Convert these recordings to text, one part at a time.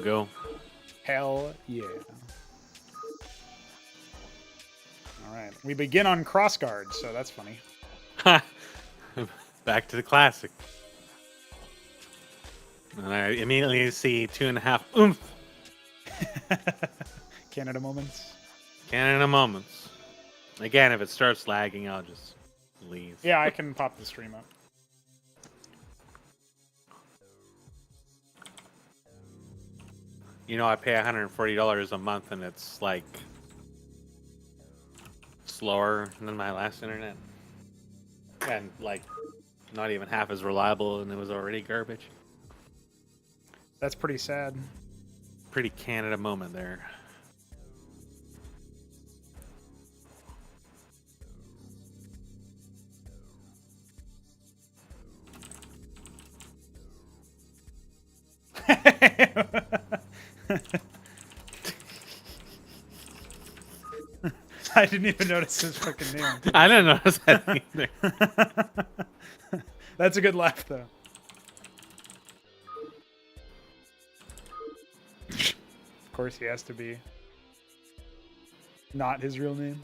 Go. Hell yeah. Alright, we begin on Crossguard, so that's funny. Back to the classic. And I immediately see 2.5 oomph. Canada moments. Canada moments. Again, if it starts lagging, I'll just leave. Yeah, I can pop the stream up. You know, I pay $140 a month, and it's like slower than my last internet, and like not even half as reliable, and it was already garbage. That's pretty sad. Pretty Canada moment there. I didn't even notice his fucking name. I didn't notice that either. That's a good laugh, though. Of course, he has to be not his real name.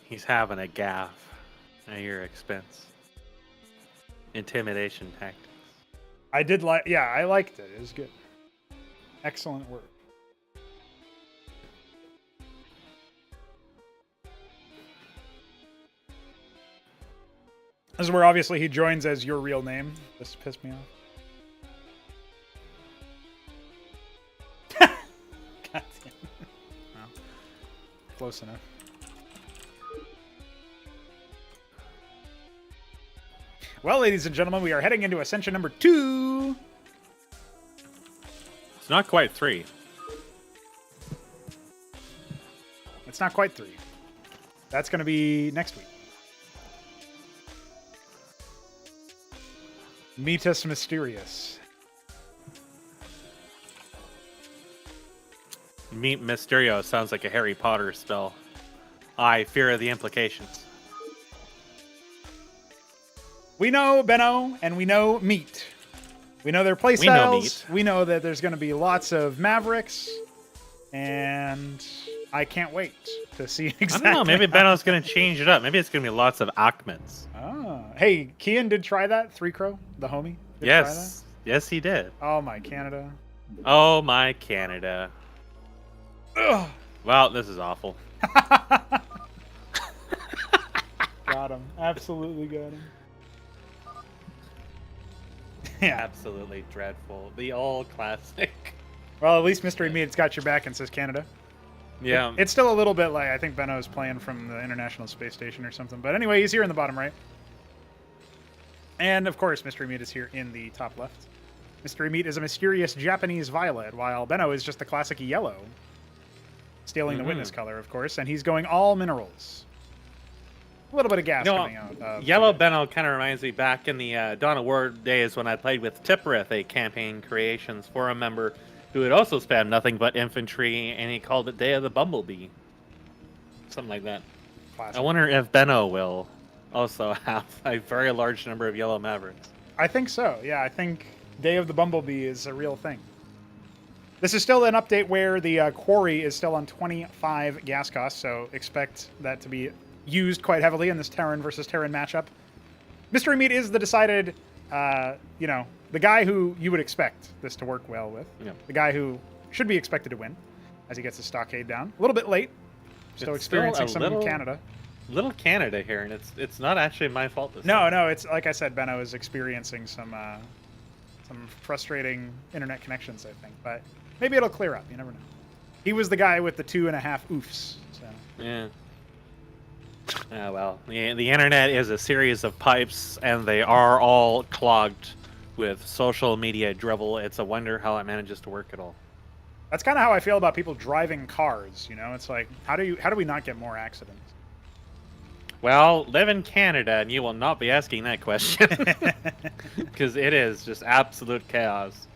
He's having a gaffe at your expense. Intimidation tactics. I did like, yeah, I liked it. It was good. Excellent work. This is where obviously he joins as your real name. This pissed me off. God damn. Well, close enough. Well, ladies and gentlemen, we are heading into Ascension number 2. It's not quite 3. It's not quite 3. That's going to be next week. Metus Mysterious. Meet Mysterio sounds like a Harry Potter spell. I fear the implications. We know Benno, and we know Meat. We know their play styles. We know that there's going to be lots of Mavericks, and I can't wait to see exactly. I don't know. Maybe Benno's going to change it up. Maybe it's going to be lots of Achmeds. Ah. Hey, Kian did try that. 3Crow, the homie. Did Yes. Try that? Yes, he did. Oh, my Canada. Oh, my Canada. Ugh. Well, this is awful. Got him. Absolutely got him. Yeah. Absolutely dreadful. The old classic. Well, at least Mystery Meat's got your back and says Canada. Yeah. It's still a little bit like, I think Benno's playing from the International Space Station or something. But anyway, he's here in the bottom right. And, of course, Mystery Meat is here in the top left. Mystery Meat is a mysterious Japanese violet, while Benno is just the classic yellow. Stealing the witness color, of course. And he's going all minerals. A little bit of gas coming out. Yellow Benno kind of reminds me back in the Dawn of War days when I played with Tippereth, a campaign creations forum member who had also spammed nothing but infantry, and he called it Day of the Bumblebee. Something like that. Classic. I wonder if Benno will also have a very large number of yellow Mavericks. I think so. Yeah, I think Day of the Bumblebee is a real thing. This is still an update where the quarry is still on 25 gas costs, so expect that to be used quite heavily in this Terran versus Terran matchup. Mystery Meat is the decided, you know, the guy who you would expect this to work well with. Yeah. The guy who should be expected to win as he gets his stockade down. A little bit late. Still It's experiencing still some in Canada. Little Canada here, and it's not actually my fault this No, time. no, it's like I said, Benno is experiencing some frustrating internet connections, I think. But maybe it'll clear up. You never know. He was the guy with the 2.5 oofs. So. Yeah. Oh, well, the internet is a series of pipes, and they are all clogged with social media drivel. It's a wonder how it manages to work at all. That's kind of how I feel about people driving cars. You know, it's like how do we not get more accidents? Well, live in Canada and you will not be asking that question. Because it is just absolute chaos.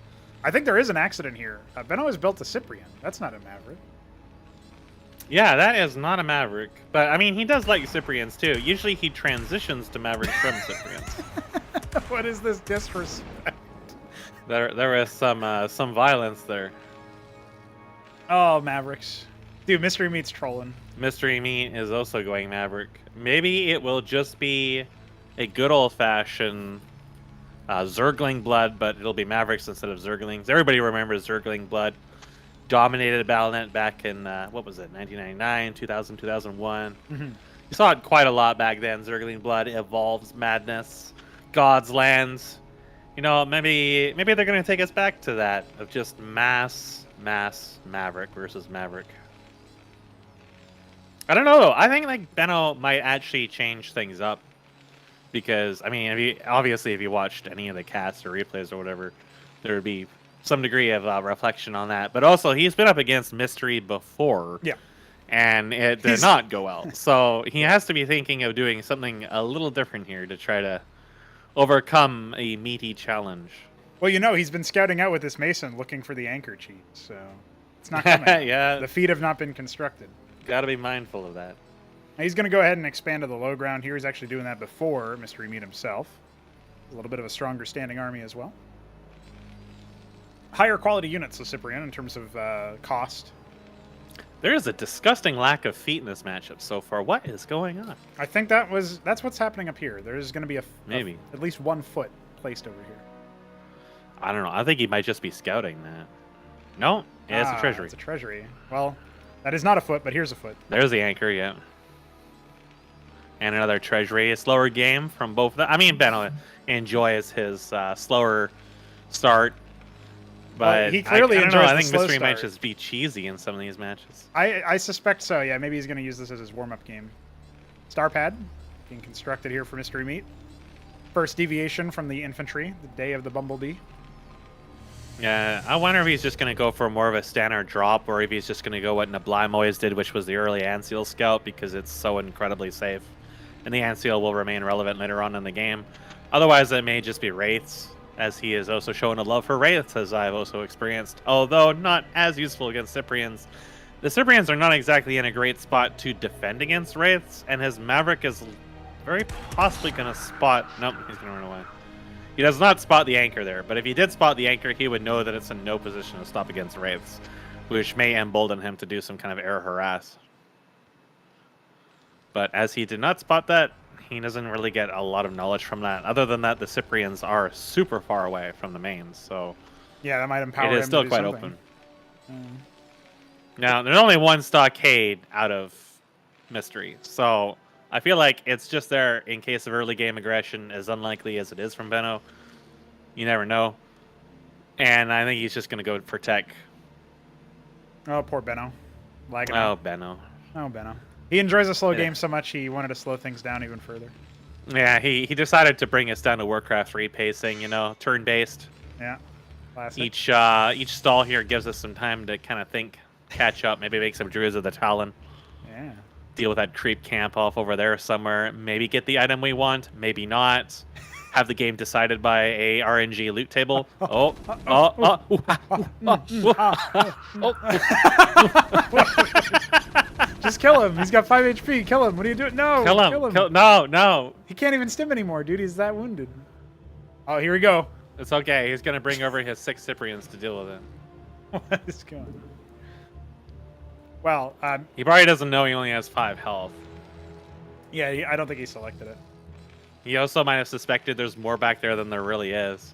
I think there is an accident here. Benno has built a Cyprian. That's not a Maverick. Yeah, that is not a Maverick. But, I mean, he does like Cyprians, too. Usually he transitions to Mavericks from Cyprians. What is this disrespect? There is some violence there. Oh, Mavericks. Dude, Mystery Meat's trolling. Mystery Meat is also going Maverick. Maybe it will just be a good old-fashioned Zergling Blood, but it'll be Mavericks instead of Zerglings. Everybody remembers Zergling Blood. Dominated Battle.net back in, what was it, 1999, 2000, 2001. Mm-hmm. You saw it quite a lot back then. Zergling Blood evolves madness, God's lands. You know, maybe they're going to take us back to that of just mass Maverick versus Maverick. I don't know though. I think like Benno might actually change things up because I mean, if you watched any of the casts or replays or whatever, there would be some degree of reflection on that. But also, he's been up against Mystery before, Yeah, and it did not go well. So he has to be thinking of doing something a little different here to try to overcome a meaty challenge. well, you know, he's been scouting out with this Mason looking for the anchor cheat, so it's not coming. Yeah, The feet have not been constructed. got to be mindful of that. Now he's going to go ahead and expand to the low ground here. He's actually doing that before Mystery Meat himself. A little bit of a stronger standing army as well. Higher quality units, the Cyprian, in terms of cost. There is a disgusting lack of feet in this matchup so far. What is going on? I think that's what's happening up here. There's going to be at least 1 foot placed over here. I don't know. I think he might just be scouting that. No, yeah, it's a treasury. It's a treasury. Well, that is not a foot, but here's a foot. There's the anchor, yeah. And another treasury. A slower game from both of them. I mean, Benno enjoys his slower start. But he clearly I don't know. enjoys I the think slow Mystery start. might just be cheesy in some of these matches. I suspect so, yeah. Maybe he's going to use this as his warm-up game. Star pad being constructed here for Mystery Meat. First deviation from the infantry, the day of the Bumblebee. Yeah, I wonder if he's just going to go for more of a standard drop, or if he's just going to go what Nablime always did, which was the early Anseal Scout, because it's so incredibly safe. And the Anseal will remain relevant later on in the game. Otherwise, it may just be Wraiths, as he is also showing a love for Wraiths, as I've also experienced. Although not as useful against Cyprians. The Cyprians are not exactly in a great spot to defend against Wraiths, and his Maverick is very possibly going to spot... Nope, he's going to run away. He does not spot the anchor there, but if he did spot the anchor, he would know that it's in no position to stop against Wraiths, which may embolden him to do some kind of air harass. But as he did not spot that, he doesn't really get a lot of knowledge from that. Other than that, the Cyprians are super far away from the mains, so yeah, that might empower him. It is still to do quite something. open. Now, there's only one stockade out of Mystery, so I feel like it's just there in case of early game aggression, as unlikely as it is from Benno. You never know. And I think he's just going to go for tech. Oh, poor Benno. Lagging Oh, out. Benno. Oh, Benno. He enjoys a slow Yeah. game so much he wanted to slow things down even further. Yeah, he decided to bring us down to Warcraft 3 pacing, you know, turn-based. Yeah. Classic. Each stall here gives us some time to kind of think, catch up, maybe make some Druids of the Talon. Yeah. Deal with that creep camp off over there somewhere. Maybe get the item we want, maybe not. Have the game decided by a RNG loot table. Just kill him. He's got 5 HP. Kill him. What are you doing? No. Kill him. No. He can't even stim anymore, dude. He's that wounded. Oh, here we go. It's okay. He's going to bring over his 6 Cyprians to deal with it. What is going on? Well, He probably doesn't know he only has 5 health. yeah, I don't think he selected it. He also might have suspected there's more back there than there really is.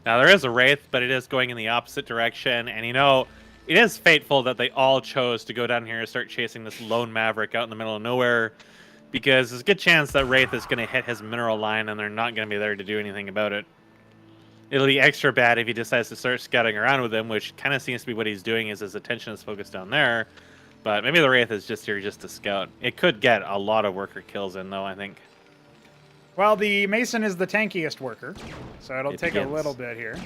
Now, there is a Wraith, but it is going in the opposite direction. And, you know, it is fateful that they all chose to go down here and start chasing this lone Maverick out in the middle of nowhere. Because there's a good chance that Wraith is going to hit his mineral line, and they're not going to be there to do anything about it. It'll be extra bad if he decides to start scouting around with them, which kind of seems to be what he's doing, is his attention is focused down there. But maybe the Wraith is just here just to scout. It could get a lot of worker kills in, though, I think. Well, the Mason is the tankiest worker, so it'll take begins. a little bit here.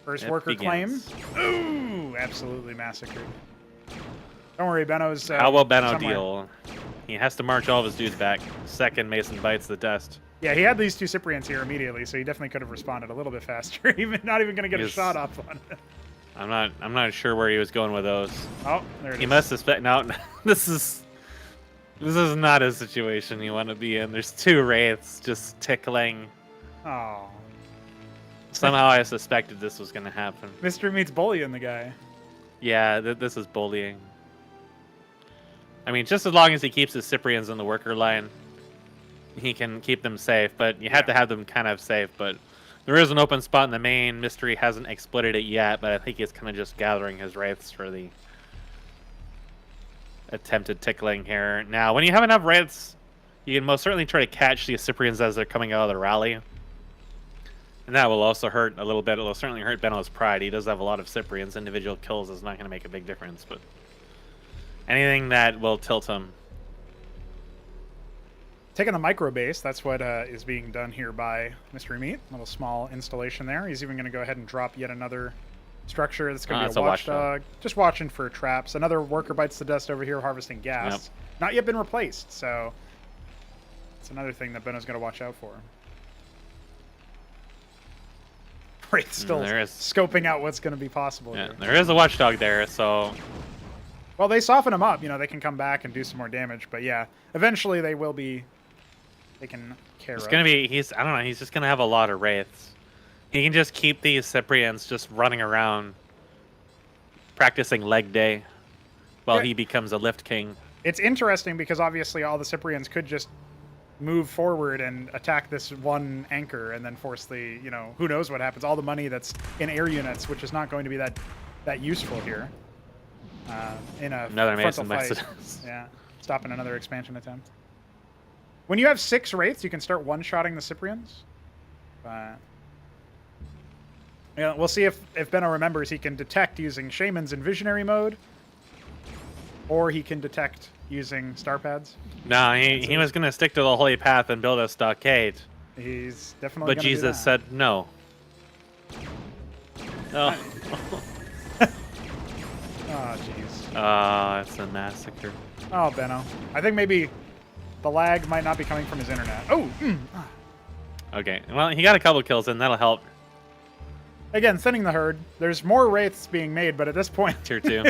First It worker begins. claim. Ooh, absolutely massacred. Don't worry, Benno's... How will Benno somewhere. deal? He has to march all of his dudes back. Second, Mason bites the dust. Yeah, he had these two Cyprians here immediately, so he definitely could have responded a little bit faster. Even not even going to get a shot off on it. I'm not sure where he was going with those. Oh, there it is. He must have no. This is not a situation you want to be in. There's two wraiths just tickling. Oh. Somehow I suspected this was going to happen. Mystery meets bullying the guy. Yeah, this is bullying. I mean, just as long as he keeps his Cyprians in the worker line, he can keep them safe. But you have to have them kind of safe. But there is an open spot in the main. Mystery hasn't exploited it yet, but I think he's kind of just gathering his wraiths for the attempted tickling here. Now, when you have enough wraiths, you can most certainly try to catch the Cyprians as they're coming out of the rally. And that will also hurt a little bit. It will certainly hurt Benno's pride. He does have a lot of Cyprians. Individual kills is not going to make a big difference, but anything that will tilt him. Taking the micro base, that's what is being done here by Mystery Meat. A little small installation there. He's even going to go ahead and drop yet another structure. That's going to be a watchdog. Just watching for traps. Another worker bites the dust over here, harvesting gas. Yep. Not yet been replaced, so it's another thing that Benno's going to watch out for. Right, still scoping out what's going to be possible Yeah, here. there is a watchdog there, so... Well, they soften him up. You know, they can come back and do some more damage. But yeah, eventually they will be taken care of. It's going to be... I don't know, he's just going to have a lot of wraiths. He can just keep these Cyprians just running around, practicing leg day, while he becomes a lift king. It's interesting because obviously all the Cyprians could just move forward and attack this one anchor and then force the, you know, who knows what happens. All the money that's in air units, which is not going to be that useful here. In a another frontal Mason fight. Yeah, stopping another expansion attempt. When you have 6 wraiths, you can start one-shotting the Cyprians. But yeah, we'll see if Benno remembers he can detect using Shamans in Visionary mode, or he can detect using star pads. No, he was going to stick to the Holy Path and build a stockade. He's definitely But Jesus said no. Oh. Oh, jeez. Oh, it's a massacre. Oh, Benno. I think maybe the lag might not be coming from his internet. Oh! Okay, well, he got a couple kills in. That'll help. Again, thinning the herd. There's more wraiths being made, but at this point... Tier 2.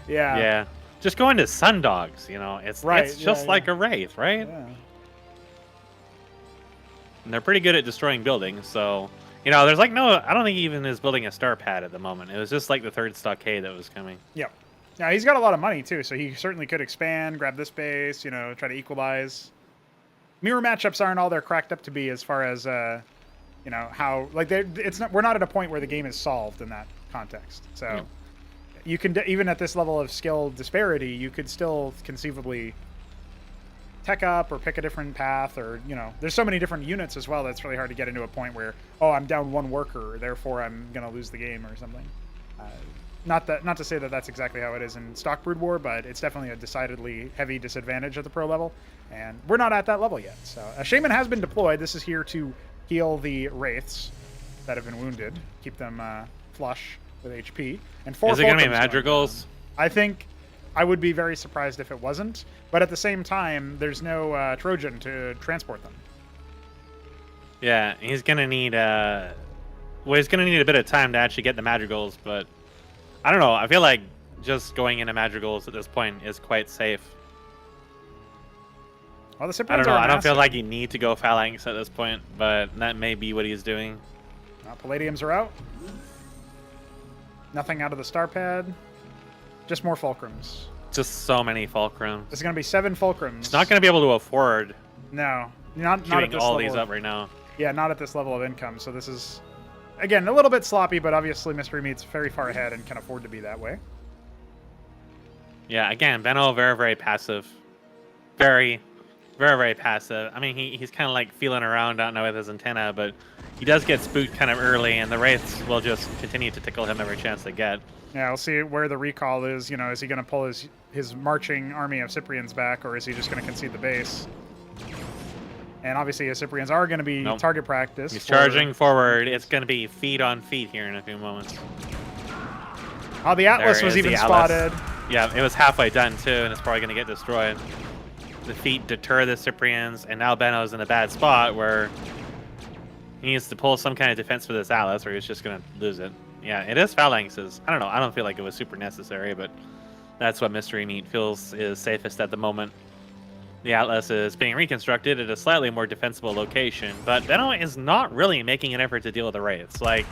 Yeah. Yeah. Just go into Sundogs, you know. It's just like a wraith, right? Yeah. And they're pretty good at destroying buildings, so... You know, there's like no... I don't think he even is building a star pad at the moment. It was just like the third stockade that was coming. Yep. Now, he's got a lot of money, too, so he certainly could expand, grab this base, you know, try to equalize. Mirror matchups aren't all they're cracked up to be as far as, you know, how... Like, we're not at a point where the game is solved in that context. So, yeah. You can... Even at this level of skill disparity, you could still conceivably tech up or pick a different path, or, you know, there's so many different units as well that's really hard to get into a point where, oh, I'm down one worker, therefore I'm going to lose the game or something. Not to say that that's exactly how it is in Stock Brood War, but it's definitely a decidedly heavy disadvantage at the pro level, and we're not at that level yet. So a Shaman has been deployed. This is here to heal the wraiths that have been wounded, keep them flush with HP. And 4 Is it going to be Fulcrums madrigals? I think I would be very surprised if it wasn't, but at the same time, there's no Trojan to transport them. Yeah, he's going to need well, he's going to need a bit of time to actually get the madrigals, but I don't know. I feel like just going into madrigals at this point is quite safe. Well, the Cyprians I don't know. are I don't massive. feel like you need to go phalanx at this point, but that may be what he's doing. Palladiums are out. Nothing out of the star pad. Just more fulcrums. Just so many fulcrums. There's going to be 7 fulcrums. It's not going to be able to afford No, not at queuing this all level. these up right now. Yeah, not at this level of income. So this is, again, a little bit sloppy, but obviously Mystery Meat's very far ahead and can afford to be that way. Yeah, again, Benno, very, very passive. Very, very, very passive. I mean, he's kind of like feeling around, don't know, with his antenna, but he does get spooked kind of early, and the wraiths will just continue to tickle him every chance they get. Yeah, we'll see where the recall is. You know, is he going to pull his marching army of Cyprians back, or is he just going to concede the base? And obviously, his Cyprians are going to be target practice. He's charging forward. It's going to be feet on feet here in a few moments. Oh, the Atlas was even spotted. Yeah, it was halfway done too, and it's probably going to get destroyed. Defeat deter the Cyprians, and now Benno's in a bad spot where he needs to pull some kind of defense for this Atlas, or he's just going to lose it. Yeah, it is phalanxes. I don't know. I don't feel like it was super necessary, but that's what Mystery Meat feels is safest at the moment. The Atlas is being reconstructed at a slightly more defensible location, but Benno is not really making an effort to deal with the Wraiths. Like,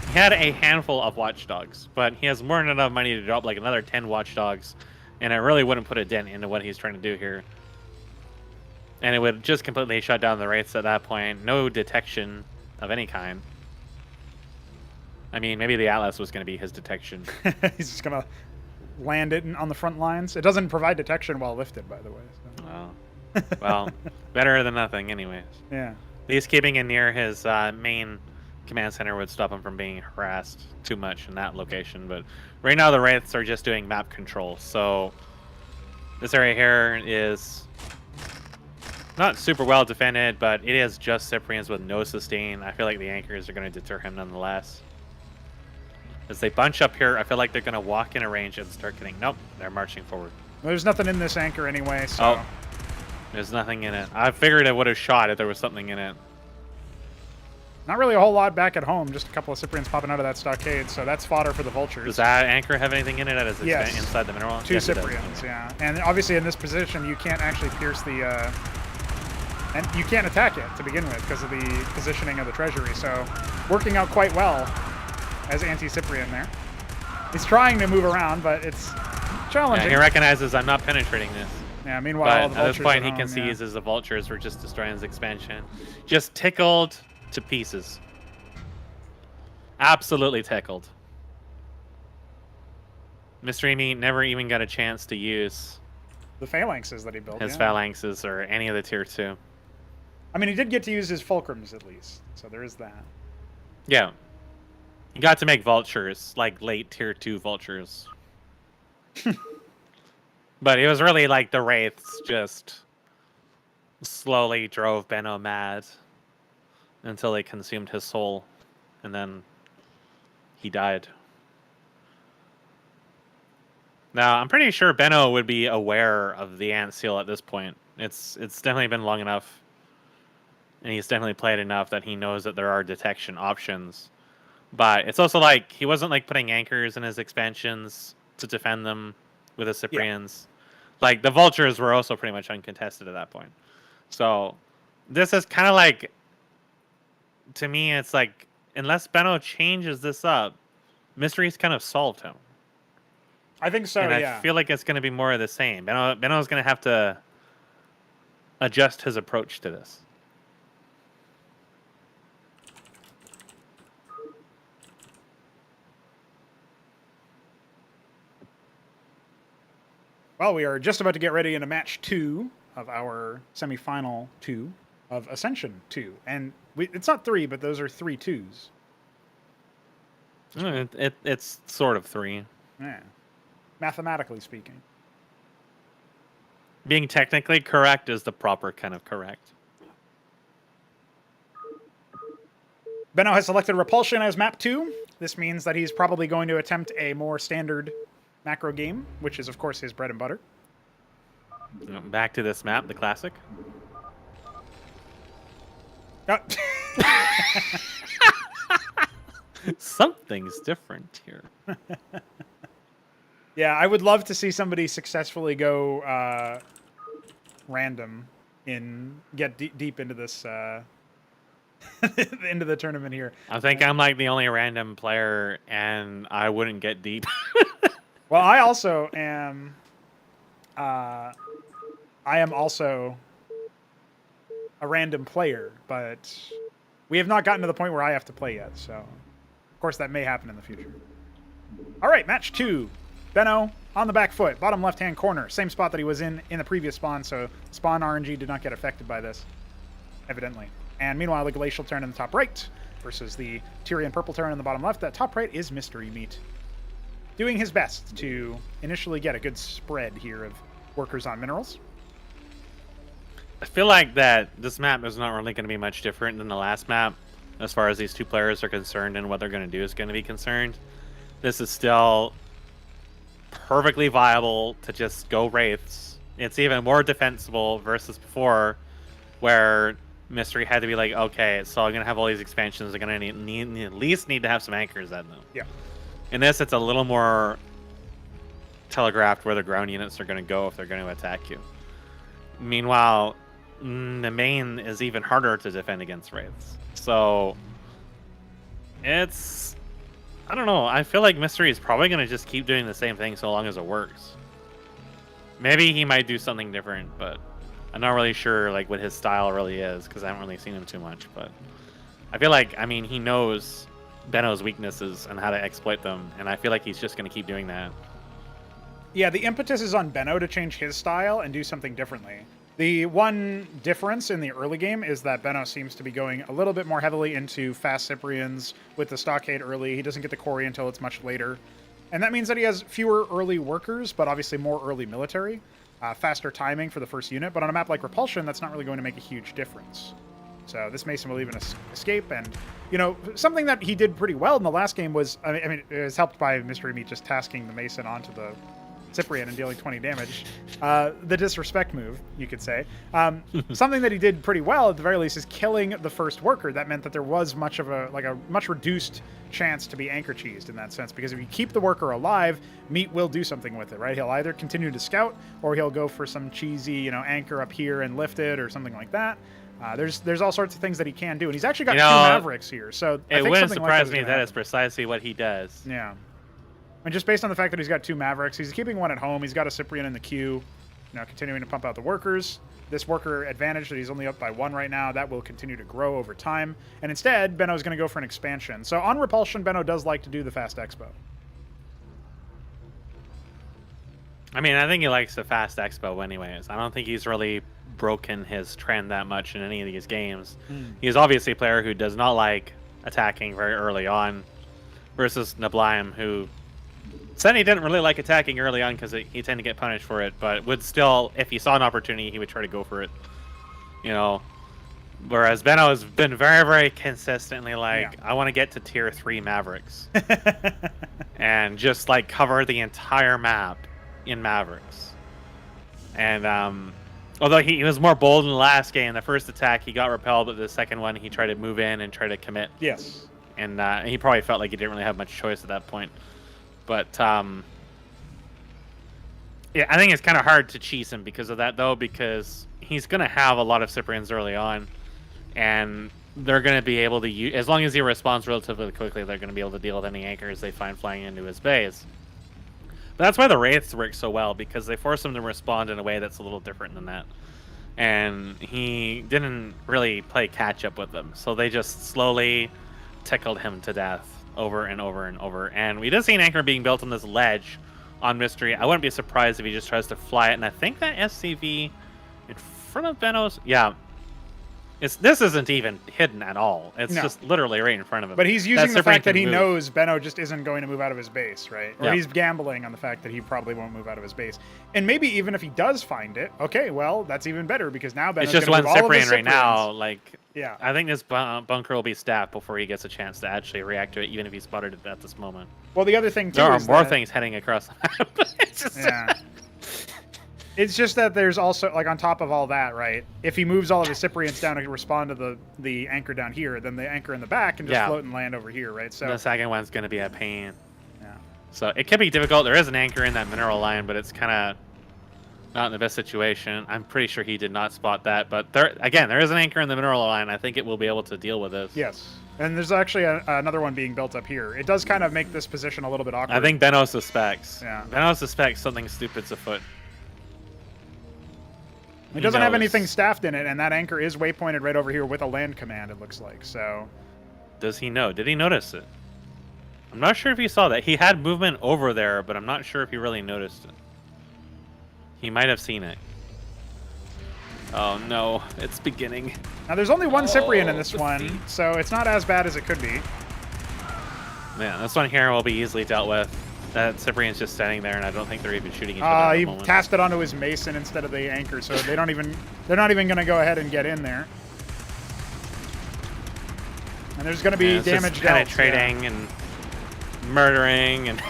he had a handful of Watchdogs, but he has more than enough money to drop like another 10 Watchdogs, and it really wouldn't put a dent into what he's trying to do here. And it would just completely shut down the Wraiths at that point. No detection of any kind. I mean, maybe the Atlas was going to be his detection. He's just going to land it on the front lines. It doesn't provide detection while lifted, by the way. So. Oh. Well, better than nothing anyways. Yeah. At least keeping it near his main command center would stop him from being harassed too much in that location. But right now the Wraiths are just doing map control. So this area here is not super well defended, but it is just Cyprians with no sustain. I feel like the anchors are going to deter him nonetheless. As they bunch up here, I feel like they're going to walk in a range and start getting... Nope, they're marching forward. Well, there's nothing in this anchor anyway, so... Oh, there's nothing in it. I figured it would have shot if there was something in it. Not really a whole lot back at home. Just a couple of Cyprians popping out of that stockade, so that's fodder for the vultures. Does that anchor have anything in it? Is it yes. inside the mineral? Two yes, Cyprians, yeah. And obviously in this position, you can't actually pierce the... and you can't attack it to begin with because of the positioning of the treasury. So working out quite well as anti-Cyprian there. He's trying to move around, but it's challenging. Yeah, he recognizes I'm not penetrating this. Yeah, meanwhile, but at this point, he concedes as the vultures were just destroying his expansion. Just tickled to pieces. Absolutely tickled. Mystery Meat never even got a chance to use the phalanxes that he built. His phalanxes or any of the tier 2. I mean, he did get to use his fulcrums at least, so there is that. Yeah. He got to make vultures, like late tier 2 vultures. But it was really like the Wraiths just slowly drove Benno mad until they consumed his soul, and then he died. Now, I'm pretty sure Benno would be aware of the Ant Seal at this point. It's definitely been long enough, and he's definitely played enough that he knows that there are detection options. But it's also like he wasn't like putting anchors in his expansions to defend them with the Cyprians. Yeah. Like the vultures were also pretty much uncontested at that point. So this is kind of like, to me, it's like unless Benno changes this up, Mystery's kind of solved him. I think so. And yeah. I feel like it's going to be more of the same. Benno's going to have to adjust his approach to this. Well, we are just about to get ready into match 2 of our semifinal 2 of Ascension 2. And it's not 3, but those are 3 2s. It's sort of 3. Yeah. Mathematically speaking. Being technically correct is the proper kind of correct. Benno has selected Repulsion as map 2. This means that he's probably going to attempt a more standard macro game, which is, of course, his bread and butter. Back to this map, the classic. Oh. Something's different here. Yeah, I would love to see somebody successfully go random get deep into this into the tournament here. I think I'm like the only random player, and I wouldn't get deep. Well, I also am. I am also a random player, but we have not gotten to the point where I have to play yet. So, of course, that may happen in the future. All right, match 2. Benno on the back foot, bottom left-hand corner, same spot that he was in the previous spawn. So, spawn RNG did not get affected by this, evidently. And meanwhile, the Glacial turn in the top right versus the Tyrian purple turn in the bottom left. That top right is Mystery Meat, doing his best to initially get a good spread here of workers on minerals. I feel like that this map is not really going to be much different than the last map as far as these two players are concerned and what they're going to do is going to be concerned. This is still perfectly viable to just go Wraiths. It's even more defensible versus before, where Mystery had to be like, okay, so I'm gonna have all these expansions. I'm gonna at least need to have some anchors in them. Yeah. In this, it's a little more telegraphed where the ground units are gonna go if they're going to attack you. Meanwhile, the main is even harder to defend against Wraiths. So it's, I don't know. I feel like Mystery is probably gonna just keep doing the same thing so long as it works. Maybe he might do something different, but I'm not really sure like what his style really is because I haven't really seen him too much. But I feel like, I mean, he knows Benno's weaknesses and how to exploit them, and I feel like he's just going to keep doing that. Yeah, the impetus is on Benno to change his style and do something differently. The one difference in the early game is that Benno seems to be going a little bit more heavily into fast Cyprians with the stockade early. He doesn't get the quarry until it's much later. And that means that he has fewer early workers, but obviously more early military. Faster timing for the first unit, but on a map like Repulsion, that's not really going to make a huge difference. So this Mason will even escape, and, you know, something that he did pretty well in the last game was, I mean, it was helped by Mystery Meat just tasking the Mason onto the Cyprian and dealing 20 damage. The disrespect move, you could say. Something that he did pretty well, at the very least, is killing the first worker. That meant that there was much of a much reduced chance to be anchor cheesed in that sense, because if you keep the worker alive, Meat will do something with it, right? He'll either continue to scout, or he'll go for some cheesy, you know, anchor up here and lift it, or something like that. There's all sorts of things that he can do, and he's actually got two Mavericks here, so I it think wouldn't something surprise like me that is precisely what he does. Yeah. And just based on the fact that he's got two Mavericks, he's keeping one at home. He's got a Cyprian in the queue, you know, continuing to pump out the workers. This worker advantage that he's only up by 1 right now, that will continue to grow over time. And instead, Benno's going to go for an expansion. So on Repulsion, Benno does like to do the fast expo. I mean, I think he likes the fast expo anyways. I don't think he's really broken his trend that much in any of these games. He's obviously a player who does not like attacking very early on, versus Nablime, who said he didn't really like attacking early on because he tended to get punished for it, but would still, if he saw an opportunity, he would try to go for it. You know, whereas Benno has been very, very consistently like, I want to get to tier 3 Mavericks. And just like cover the entire map in Mavericks. And although he was more bold in the last game, the first attack he got repelled, but the second one he tried to move in and try to commit. Yes. And he probably felt like he didn't really have much choice at that point. But yeah, I think it's kind of hard to cheese him because of that, though, because he's going to have a lot of Cyprians early on, and they're going to be able to use, as long as he responds relatively quickly, they're going to be able to deal with any anchors they find flying into his base. But that's why the Wraiths work so well, because they force him to respond in a way that's a little different than that. And he didn't really play catch-up with them, so they just slowly tickled him to death over and over and over. And we did see an anchor being built on this ledge on Mystery. I wouldn't be surprised if he just tries to fly it, and I think that SCV in front of Benno's, this isn't even hidden at all. It's just literally right in front of him. But he's using the fact that he knows Benno just isn't going to move out of his base, right? Or he's gambling on the fact that he probably won't move out of his base. And maybe even if he does find it, okay, well, that's even better, because now Benno's it's just one Cyprian right now. Like, yeah, I think this bunker will be staffed before he gets a chance to actually react to it, even if he spotted it at this moment. Well, the other thing too, there are more things heading across the map. It's just It's just that there's also, like, on top of all that, right? If he moves all of his Cyprians down to respond to the anchor down here, then the anchor in the back can just float and land over here, right? So the second one's going to be a pain. Yeah. So it can be difficult. There is an anchor in that mineral line, but it's kind of not in the best situation. I'm pretty sure he did not spot that. But there is an anchor in the mineral line. I think it will be able to deal with this. Yes. And there's actually another one being built up here. It does kind of make this position a little bit awkward. I think Benno suspects. Yeah. Benno suspects something stupid's afoot. It doesn't have anything staffed in it, and that anchor is waypointed right over here with a land command, it looks like. So, does he know? Did he notice it? I'm not sure if he saw that. He had movement over there, but I'm not sure if he really noticed it. He might have seen it. Oh no, it's beginning. Now there's only one Cyprian in this one, so it's not as bad as it could be. Man, this one here will be easily dealt with. That Cyprian's just standing there, and I don't think they're even shooting each other at the moment. He cast it onto his Mason instead of the anchor, so they're not even going to go ahead and get in there. And there's going to be damage penetrating and murdering and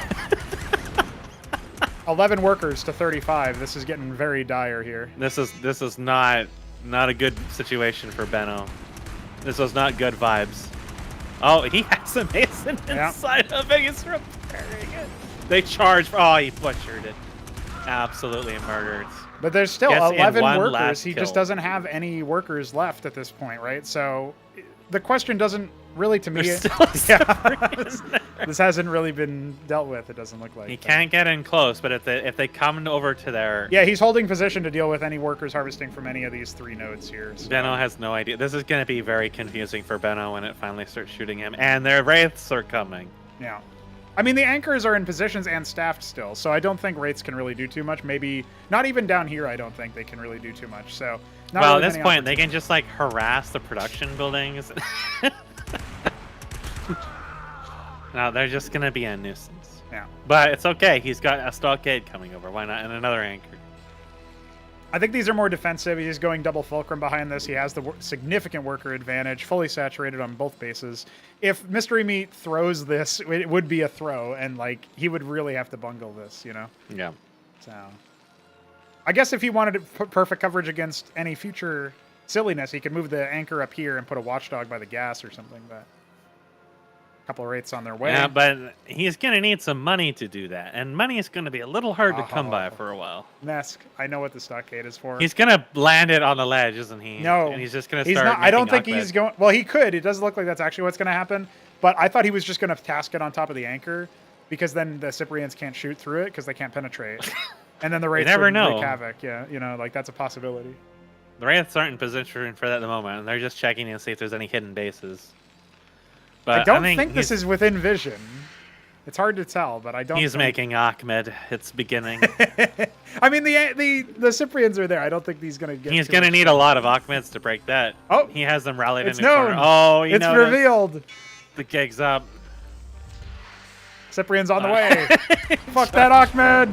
11 workers to 35. This is getting very dire here. This is not a good situation for Benno. This was not good vibes. Oh, he has a Mason inside of it. He's repairing it. They charge for... Oh, he butchered it. Absolutely murdered. But there's still Gets 11 in one workers. last He kill. just doesn't have any workers left at this point, right? So the question doesn't really, to me... There's still a Cyprian there. This hasn't really been dealt with, it doesn't look like. He can't get in close, but if they come over to their... Yeah, he's holding position to deal with any workers harvesting from any of these 3 nodes here. So. Benno has no idea. This is going to be very confusing for Benno when it finally starts shooting him. And their wraiths are coming. Yeah. I mean, the anchors are in positions and staffed still, so I don't think wraiths can really do too much. Maybe not even down here, I don't think they can really do too much. So, not well, really at this point, they can just like harass the production buildings. No, they're just going to be a nuisance. Yeah. But it's okay. He's got a stockade coming over. Why not? And another anchor. I think these are more defensive. He's going double fulcrum behind this. He has the significant worker advantage, fully saturated on both bases. If Mystery Meat throws this, it would be a throw, and like he would really have to bungle this, you know? Yeah. So, I guess if he wanted to put perfect coverage against any future silliness, he could move the anchor up here and put a watchdog by the gas or something. But a couple of wraiths on their way. Yeah, but he's going to need some money to do that, and money is going to be a little hard to come by for a while. Nesk, I know what the stockade is for. He's going to land it on the ledge, isn't he? No. And he's just going to He's start not. I don't think Ahmed. he's going. Well, he could. It doesn't look like that's actually what's going to happen. But I thought he was just going to task it on top of the anchor, because then the Cyprians can't shoot through it because they can't penetrate. And then the wraiths never would know. wreak havoc. Yeah, you know, like that's a possibility. The wraiths aren't in position for that at the moment. They're just checking to see if there's any hidden bases. But I don't think this is within vision. It's hard to tell, but I don't. He's think... making Ahmed. It's beginning. I mean, the Cyprians are there. I don't think he's going to get. He's too going to much need a trouble. lot of Ahmeds to break that. Oh, he has them rallied it's in the corner. known. Oh, you it's know revealed. The gig's up. Cyprian's on the way. Fuck that Ahmed.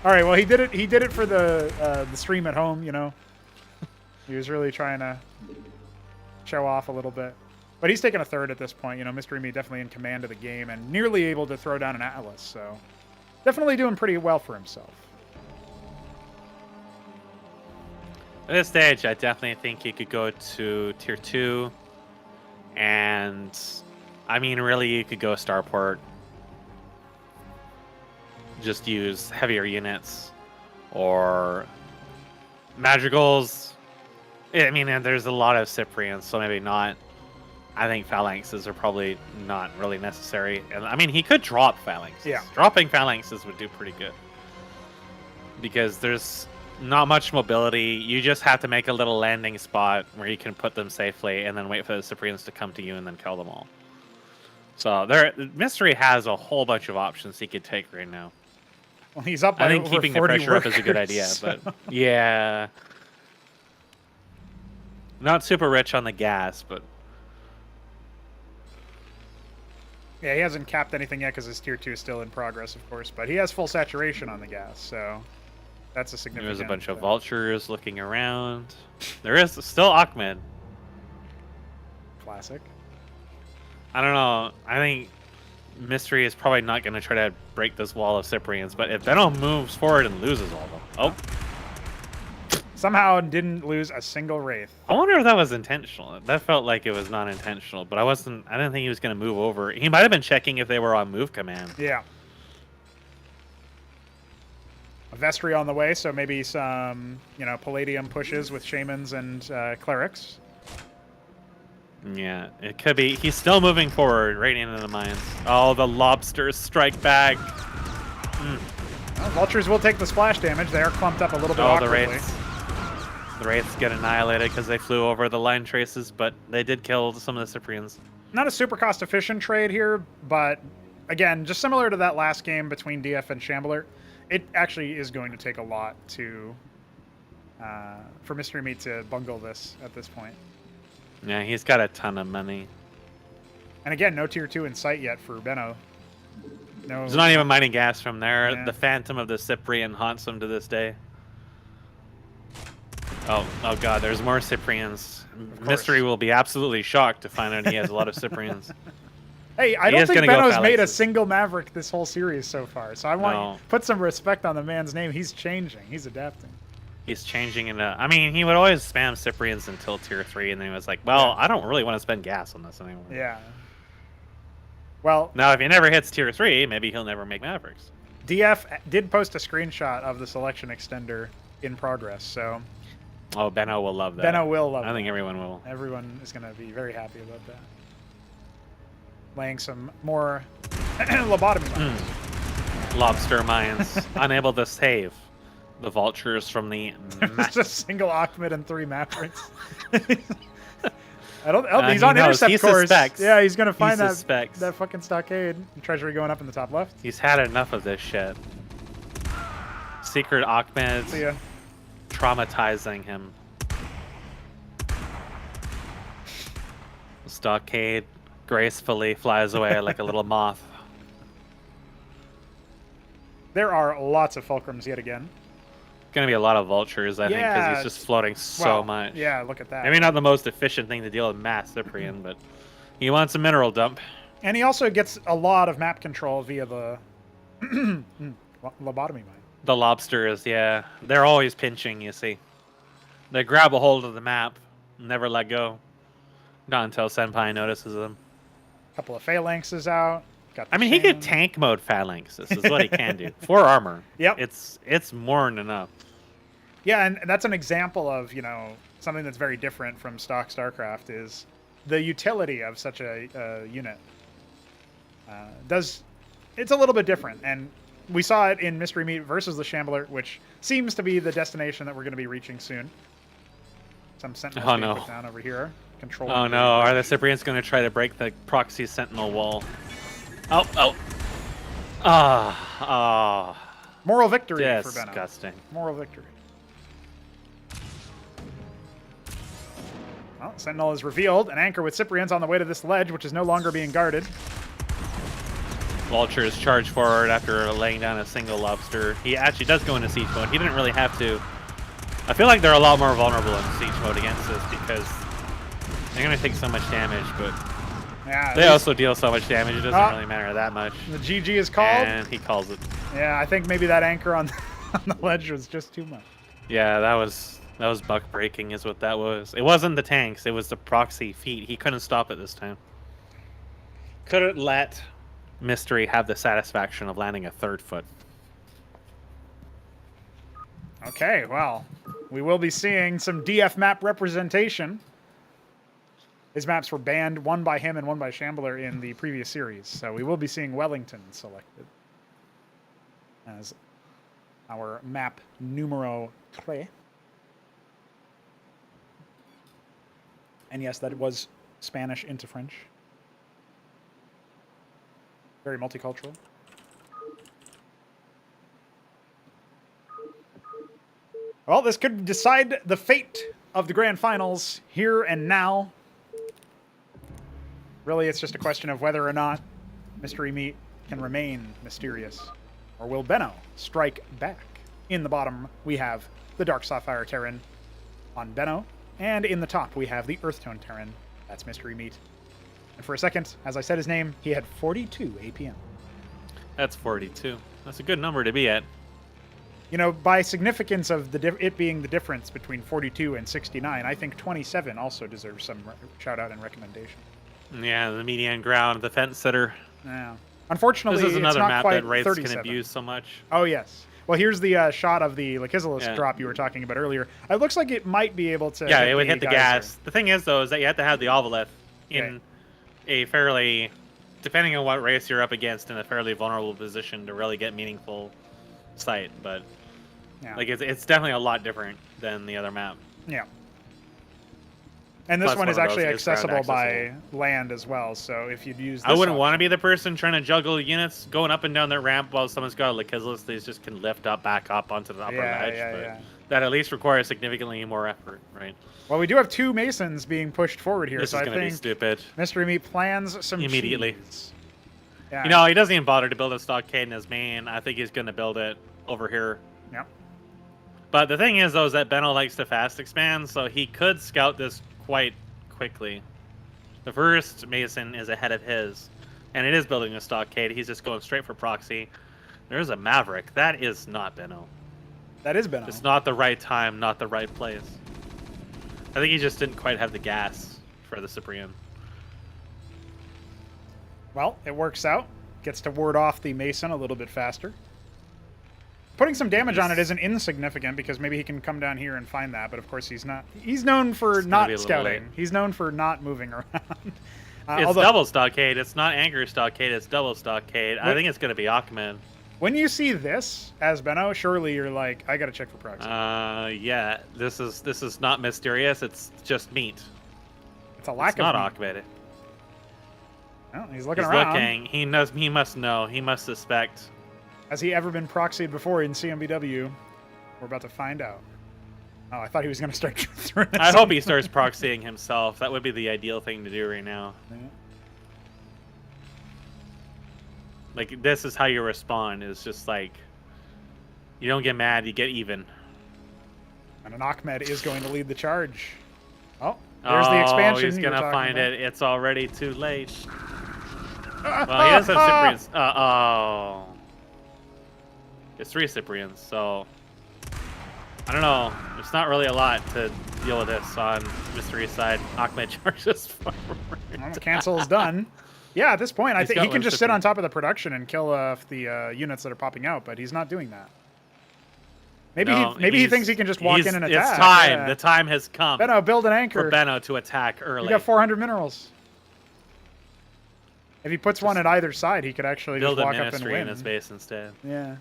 All right, well he did it. He did it for the stream at home. You know, he was really trying to show off a little bit. But he's taken a third at this point. You know, Mystery Me definitely in command of the game and nearly able to throw down an Atlas. So definitely doing pretty well for himself. At this stage, I definitely think you could go to Tier 2. And, I mean, really, you could go Starport. Just use heavier units. Or Madrigals. I mean, and there's a lot of Cyprians, so maybe not. I think phalanxes are probably not really necessary. And I mean, he could drop phalanxes. Yeah. Dropping phalanxes would do pretty good. Because there's not much mobility. You just have to make a little landing spot where you can put them safely and then wait for the Cyprians to come to you and then kill them all. So Mystery has a whole bunch of options he could take right now. Well, he's up by I think over keeping the 40 pressure up is a good workers, idea, so. but yeah. Not super rich on the gas, but Yeah, he hasn't capped anything yet because his tier 2 is still in progress, of course. But he has full saturation on the gas, so that's a significant. there's a bunch of vultures looking around. There is still Ahmed. Classic. I don't know. I think Mystery is probably not going to try to break this wall of Cyprians, but if Benno moves forward and loses all of them. Oh. Somehow didn't lose a single Wraith. I wonder if that was intentional. That felt like it was not intentional, but I didn't think he was going to move over. He might have been checking if they were on move command. Yeah. A Vestry on the way, so maybe some, Palladium pushes with Shamans and Clerics. Yeah, it could be. He's still moving forward right into the mines. Oh, the lobsters strike back. Well, Vultures will take the splash damage. They are clumped up a little bit The awkwardly. Wraiths. The Wraiths get annihilated because they flew over the line traces, but they did kill some of the Cyprians. Not a super cost-efficient trade here, but again, just similar to that last game between DF and Shambler, it actually is going to take a lot for Mystery Meat to bungle this at this point. Yeah, he's got a ton of money. And again, no tier 2 in sight yet for Benno. No. There's not even mining gas from there. Yeah. The Phantom of the Cyprian haunts him to this day. Oh God, there's more Cyprians. Mystery will be absolutely shocked to find out he has a lot of Cyprians. Hey, I He don't is think gonna go Benno's made a phalanxes. single Maverick this whole series so far. So I want No. you put some respect on the man's name. He's changing. He's adapting. He's changing into. I mean, he would always spam Cyprians until tier 3, and then he was like, "Well, Yeah. I don't really want to spend gas on this anymore." Yeah. Well, Now, if he never hits tier 3, maybe he'll never make Mavericks. DF did post a screenshot of the selection extender in progress, so Oh, Benno will love that. Benno will love I think that. everyone will. Everyone is going to be very happy about that. Laying some more lobotomy mines. Lobster mines unable to save the vultures from the. It's just single Ahmed and 3 Mavericks. I don't. Oh, he's he on knows. intercept He course. suspects. Yeah, he's gonna find that suspects. that fucking stockade. Treasury going up in the top left. He's had enough of this shit. Secret Ahmed See ya. traumatizing him. Stockade gracefully flies away like a little moth. There are lots of fulcrums yet again. Gonna be a lot of vultures, I think, because Yeah, he's just floating so well, much. Yeah, look at that. Maybe not the most efficient thing to deal with mass Cyprian, but he wants a mineral dump. And he also gets a lot of map control via the lobotomy mine. The lobsters, yeah. They're always pinching, you see. They grab a hold of the map, never let go. Not until Senpai notices them. Couple of phalanxes out. Got the I mean, he could chain. tank mode phalanxes, is what he can do. 4 armor. Yep. It's more than enough. Yeah, and that's an example of, you know, something that's very different from stock StarCraft is the utility of such a unit. It's a little bit different, and we saw it in Mystery Meat versus the Shambler, which seems to be the destination that we're going to be reaching soon. Some sentinels being put down over here. Control. Oh no, are the Cyprians going to try to break the proxy sentinel wall? Oh. Moral victory for Benno. Disgusting. Moral victory. Well, Sentinel is revealed. An anchor with Cyprians on the way to this ledge, which is no longer being guarded. Vultures charge forward after laying down a single lobster. He actually does go into siege mode. He didn't really have to. I feel like they're a lot more vulnerable in siege mode against this because they're going to take so much damage, but Yeah, they also deal so much damage, it doesn't really matter that much. The GG is called. And he calls it. Yeah, I think maybe that anchor on the ledge was just too much. Yeah, that was buck breaking is what that was. It wasn't the tanks, it was the proxy feet. He couldn't stop it this time. Couldn't let Mystery have the satisfaction of landing a 3rd foot. Okay, well, we will be seeing some DF map representation. His maps were banned, one by him and one by Shambler in the previous series. So we will be seeing Wellington selected as our map numero 3. And yes, that was Spanish into French. Very multicultural. Well, this could decide the fate of the grand finals here and now. Really, it's just a question of whether or not Mystery Meat can remain mysterious. Or will Benno strike back? In the bottom, we have the Dark Sapphire Terran on Benno. And in the top, we have the Earthtone Terran. That's Mystery Meat. And for a second, as I said his name, he had 42 APM. That's 42. That's a good number to be at. You know, by significance of it being the difference between 42 and 69, I think 27 also deserves some shout-out and recommendation. Yeah, the median ground, the fence sitter. Yeah. Unfortunately, This is another it's not map quite that Wraiths 37. can abuse so much. Oh, yes. Well, here's the shot of the Lakizalis Yeah. drop you were talking about earlier. It looks like it might be able to Yeah, it would hit the geyser. gas. The thing is, though, is that you have to have the Ovolith in a fairly, depending on what race you're up against, in a fairly vulnerable position to really get meaningful sight. But Yeah. like, it's definitely a lot different than the other map. Yeah. And this Plus one one is of those actually is ground accessible by accessible. land as well. So if you'd use this I wouldn't want to option- be the person trying to juggle units going up and down that ramp while someone's got a Lakizalis. They just can lift up, back up onto the upper ledge. But that at least requires significantly more effort, right? Well, we do have 2 Masons being pushed forward here, This so is I going to be think stupid. Mystery Meat plans some Immediately. cheese. Yeah. You know, he doesn't even bother to build a stockade in his main. I think he's going to build it over here. Yep. But the thing is, though, is that Benno likes to fast expand, so he could scout this quite quickly. The first Mason is ahead of his. And it is building a stockade. He's just going straight for proxy. There's a Maverick. That is not Benno. That is benno. It's not the right time, not the right place. I think he just didn't quite have the gas for the Cyprian. Well, it works out. Gets to ward off the Mason a little bit faster. Putting some damage on it isn't insignificant because maybe he can come down here and find that, but of course he's not. He's known for not scouting. He's known for not moving around. It's double stockade. It's not anchor stockade. It's double stockade. I think it's going to be Ahmed. When you see this as benno, surely you're like, I got to check for proxy. Yeah. This is not mysterious. It's just meat. It's a lack of not meat. Ahmed. Well, he's looking around. Looking. He knows. He must know. He must suspect. Has he ever been proxied before in CMBW? We're about to find out. Oh, I thought he was going to start throwing. I hope he starts proxying himself. That would be the ideal thing to do right now. Yeah. Like, this is how you respond. Is just like, you don't get mad, you get even. And an Ahmed is going to lead the charge. Oh, there's the expansion. He's going to find it. It's already too late. Well, he does have Cyprians. Oh. It's 3 Cyprians, so I don't know. There's not really a lot to deal with this on Mystery's side. Ahmed charges forward. Well, the cancel is done. Yeah, at this point, I think he can just sit Cyprian. on top of the production and kill the units that are popping out, but he's not doing that. Maybe he thinks he can just walk in and attack. It's time. Yeah. The time has come. Benno, build an anchor. For Benno to attack early. You got 400 minerals. If he puts one at either side, he could actually build just walk a up and ministry win. in his base instead. Yeah.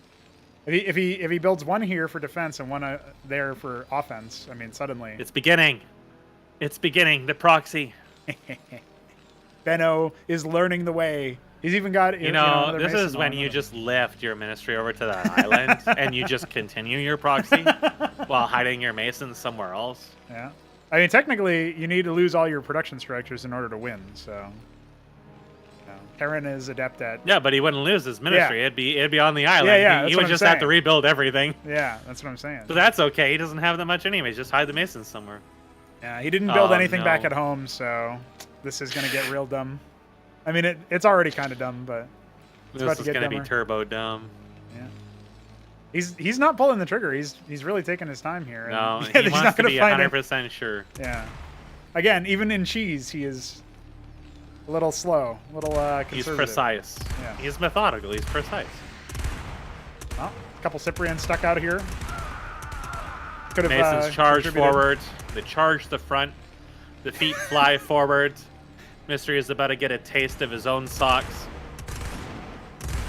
If he builds one here for defense and one there for offense, I mean, suddenly it's beginning. It's beginning. The proxy. Benno is learning the way. He's even got this is when you just lift your ministry over to that island and you just continue your proxy while hiding your masons somewhere else. Yeah. I mean, technically, you need to lose all your production structures in order to win. So. Terran is adept at. Yeah, but he wouldn't lose his ministry. Yeah. It'd be on the island. Yeah, he would just have to rebuild everything. Yeah, that's what I'm saying. So that's okay. He doesn't have that much anyways. Just hide the masons somewhere. Yeah, he didn't build anything back at home, so this is gonna get real dumb. I mean, it's already kind of dumb, but it's this is gonna be turbo dumb. Yeah. He's not pulling the trigger. He's really taking his time here. No, and he wants to be 100% sure. Yeah. Again, even in cheese, he is a little slow, a little conservative. He's precise. Yeah. He's methodical. He's precise. Well, a couple Cyprians stuck out here. Could have Masons charge forward. They charge the front. The feet fly forward. Mystery is about to get a taste of his own socks.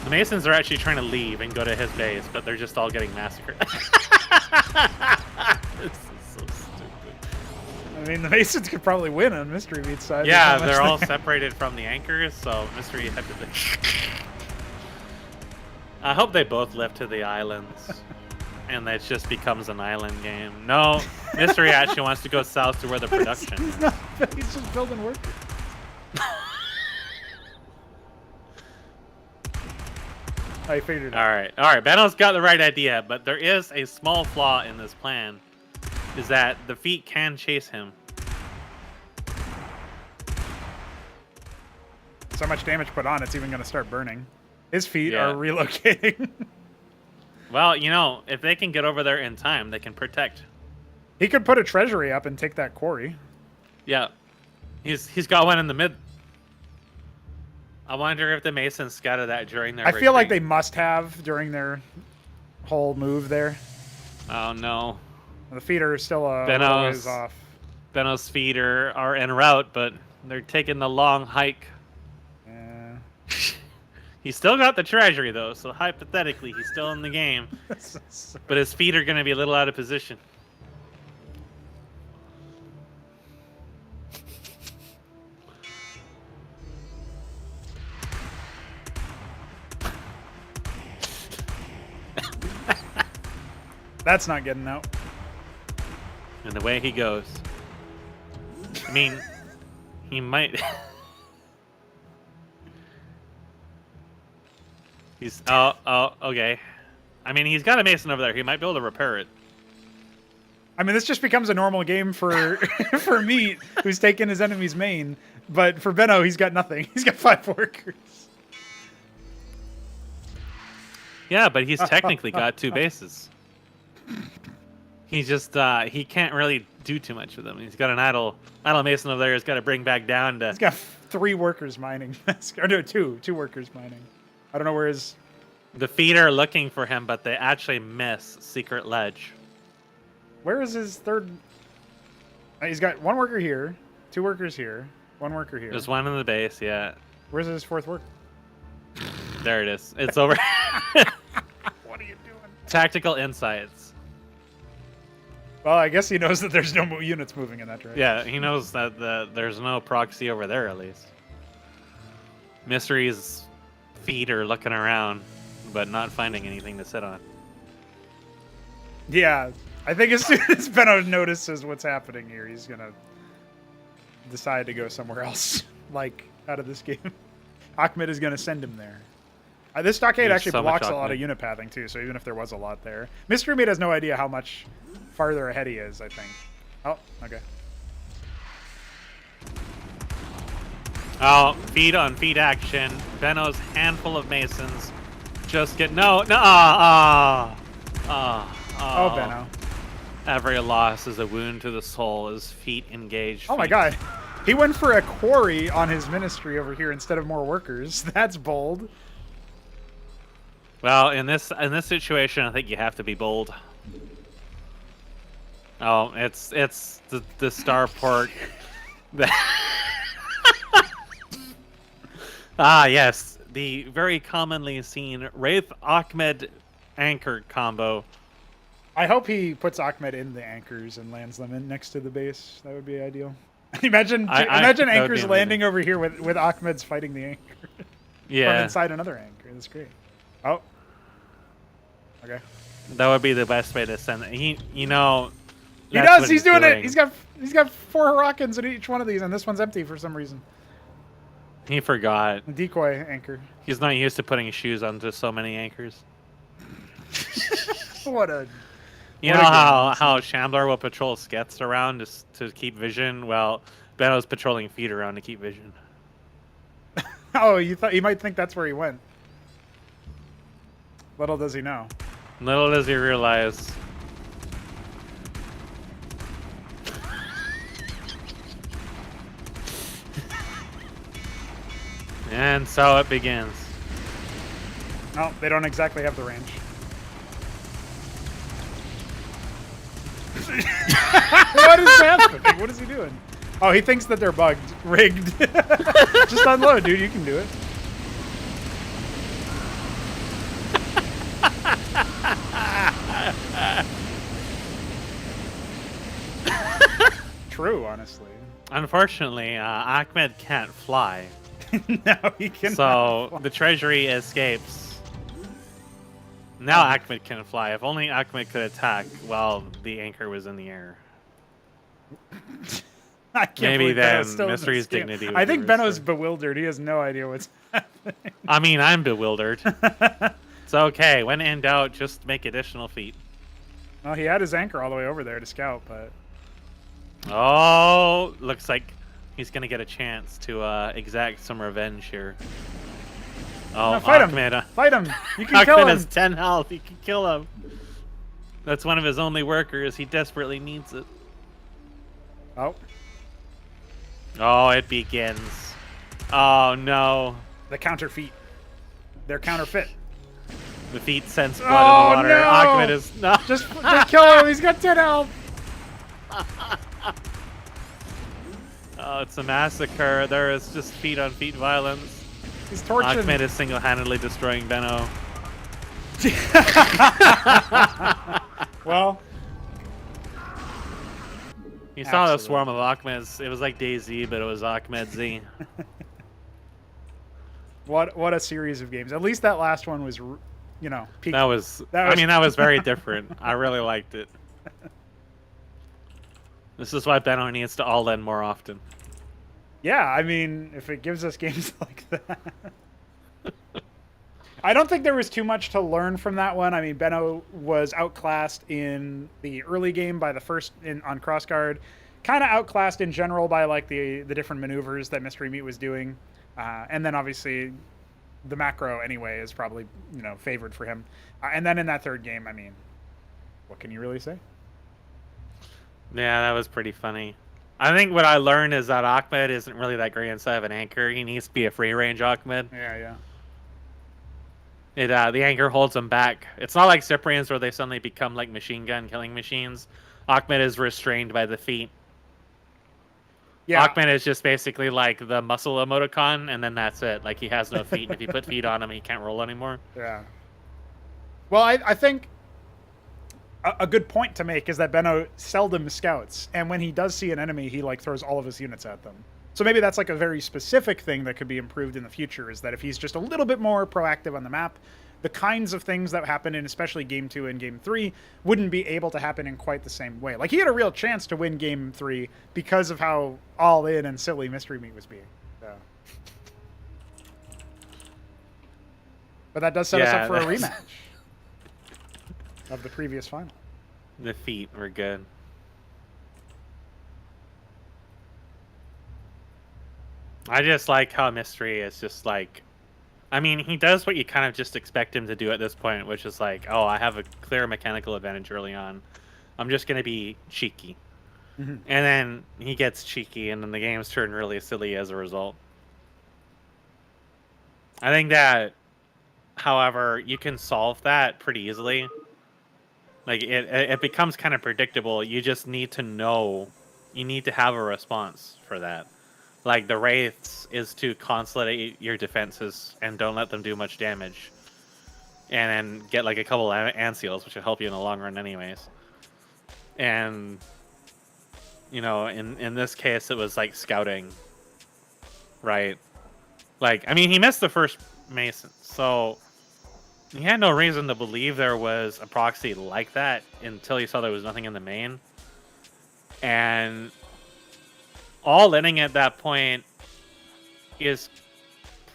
The Masons are actually trying to leave and go to his base, but they're just all getting massacred. This is so stupid. I mean, the Masons could probably win on Mystery Beat's side. Yeah, they're all separated from the anchors, so Mystery had to... I hope they both lift to the islands, and that just becomes an island game. No, Mystery actually wants to go south to where the production is. He's just building workers. I figured it out. All right. Benno's got the right idea, but there is a small flaw in this plan, is that the feet can chase him. So much damage put on, it's even going to start burning. His feet are relocating. Well, if they can get over there in time, they can protect. He could put a treasury up and take that quarry. Yeah. He's got one in the mid. I wonder if the Masons scouted that during their retreat. Feel like they must have during their whole move there. Oh, no. The feet are still a little ways off. Benno's feet are en route, but they're taking the long hike. Yeah. He's still got the treasury, though, so hypothetically, he's still in the game. But his feet are going to be a little out of position. That's not getting out. And the way he goes. I mean, he might... He's... Oh, okay. I mean, he's got a Mason over there. He might be able to repair it. I mean, this just becomes a normal game for for Meat, who's taken his enemy's main. But for Benno, he's got nothing. He's got 5 workers. Yeah, but he's technically got 2 bases. He just he can't really do too much with them. He's got an idle mason over there. He's got to bring back down to. He's got 3 workers mining. Or no, 2 workers mining. I don't know where his. The feet are looking for him, but they actually miss secret ledge. Where is his third? He's got 1 worker here, 2 workers here, 1 worker here. There's 1 in the base. Yeah. Where's his 4th worker? There it is. It's over. What are you doing? Tactical insights. Well, I guess he knows that there's no units moving in that direction. Yeah, he knows that there's no proxy over there, at least. Mystery's feet are looking around, but not finding anything to sit on. Yeah, I think as soon as Benno notices what's happening here, he's going to decide to go somewhere else, like out of this game. Ahmed is going to send him there. This stockade There's actually so much blocks a lot Ahmed. of unit pathing, too, so even if there was a lot there. Mystery Mate has no idea how much farther ahead he is, I think. Oh, okay. Oh, feet on feet action. Benno's handful of masons just get oh, Benno. Every loss is a wound to the soul as feet engage. Oh my feet. god. He went for a quarry on his ministry over here instead of more workers. That's bold. Well, in this situation, I think you have to be bold. Oh, it's the starport. Ah, yes, the very commonly seen Wraith Ahmed anchor combo. I hope he puts Ahmed in the anchors and lands them in next to the base. That would be ideal. Imagine that would anchors be landing over here with Ahmed's fighting the anchor. Yeah, From inside another anchor. That's great. Oh. Okay. that would be the best way to send it. He does. what He's doing it. He's got 4 Hurricanes in each one of these, and this one's empty for some reason. He forgot. A decoy anchor. He's not used to putting shoes onto so many anchors. What a. You What know a how Shambler will patrol skets around to keep vision? Well, Benno's patrolling feet around to keep vision. Oh, you might think that's where he went. Little does he know. Little does he realize. And so it begins. No, they don't exactly have the range. What is happening? What is he doing? Oh, he thinks that they're bugged. Rigged. Just unload, dude. You can do it. True, honestly. Unfortunately, Ahmed can't fly. No, he cannot. So the treasury escapes. Now Ahmed can fly. If only Ahmed could attack while the anchor was in the air. I can't Maybe believe Benno's then still in Mystery's this game. dignity would I be think Benno's restored. bewildered. He has no idea what's happening. I mean, I'm bewildered. It's okay. When in doubt, just make additional feet. Well, he had his anchor all the way over there to scout, but Oh, looks like he's going to get a chance to exact some revenge here. Oh, no, fight Ahmed, him! Fight him! You can kill Ahmed him! has 10 health. You can kill him. That's one of his only workers. He desperately needs it. Oh, Oh, it begins. Oh, no. the counterfeit. They're counterfeit. The feet sense blood Oh, in the water. no! Ahmed is... No. Just kill him! He's got 10 health! Oh, it's a massacre. There is just feet-on-feet violence. He's torching. Ahmed is single-handedly destroying Benno. Well, You saw the Absolutely. swarm of Ahmeds. It was like DayZ, but it was Ahmed Z. what a series of games. At least that last one was, you know, peak. That was... That I was- mean, that was very different. I really liked it. This is why Benno needs to all-in more often. Yeah, I mean, if it gives us games like that. I don't think there was too much to learn from that one. I mean, Benno was outclassed in the early game by the first on Crossguard. Kind of outclassed in general by like the different maneuvers that Mystery Meat was doing. And then obviously the macro anyway is probably, you know, favored for him. And then in that third game, I mean, what can you really say? Yeah, that was pretty funny. I think what I learned is that Ahmed isn't really that great inside of an anchor. He needs to be a free range Ahmed. Yeah. The anchor holds him back. It's not like Cyprians where they suddenly become like machine gun killing machines. Ahmed is restrained by the feet. Yeah. Ahmed is just basically like the muscle emoticon, and then that's it. Like, he has no feet, and if you put feet on him, he can't roll anymore. Yeah. Well, I think a good point to make is that Benno seldom scouts, and when he does see an enemy, he like throws all of his units at them. So maybe that's like a very specific thing that could be improved in the future, is that if he's just a little bit more proactive on the map, the kinds of things that happen in especially Game 2 and Game 3 wouldn't be able to happen in quite the same way. Like, he had a real chance to win Game 3 because of how all-in and silly Mystery Meat was being. So. But that does set us up for a rematch of the previous final. The feet were good. I just like how Mystery is just like... I mean, he does what you kind of just expect him to do at this point, which is like, oh, I have a clear mechanical advantage early on. I'm just going to be cheeky. Mm-hmm. And then he gets cheeky, and then the games turn really silly as a result. I think that, however, you can solve that pretty easily. Like, it becomes kind of predictable. You just need to know. You need to have a response for that. Like, the Wraiths is to consolidate your defenses and don't let them do much damage. And then get, like, a couple Ancials, which will help you in the long run anyways. And, you know, in this case, it was, like, scouting. Right? Like, I mean, he missed the first Mason, so he had no reason to believe there was a proxy like that until he saw there was nothing in the main. And... all-inning at that point is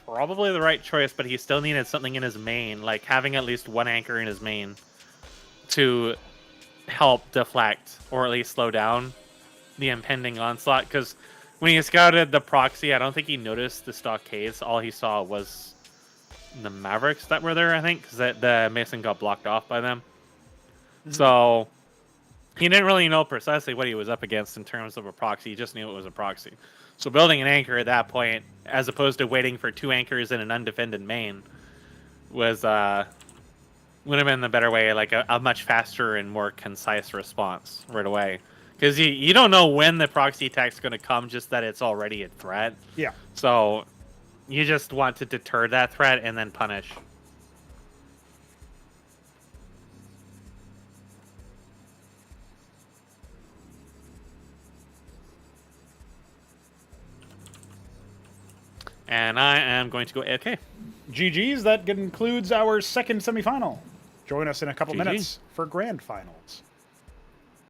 probably the right choice, but he still needed something in his main, like having at least one anchor in his main to help deflect or at least slow down the impending onslaught. Because when he scouted the proxy, I don't think he noticed the stockades. All he saw was the Mavericks that were there, I think, because the Mason got blocked off by them. Mm-hmm. So... he didn't really know precisely what he was up against in terms of a proxy. He just knew it was a proxy. So building an anchor at that point, as opposed to waiting for two anchors in an undefended main, was would have been the better way, like a much faster and more concise response right away. Because you don't know when the proxy attack's going to come, just that it's already a threat. Yeah. So you just want to deter that threat and then punish. And I am going to go AFK. GG's, that concludes our second semifinal. Join us in a couple minutes for grand finals.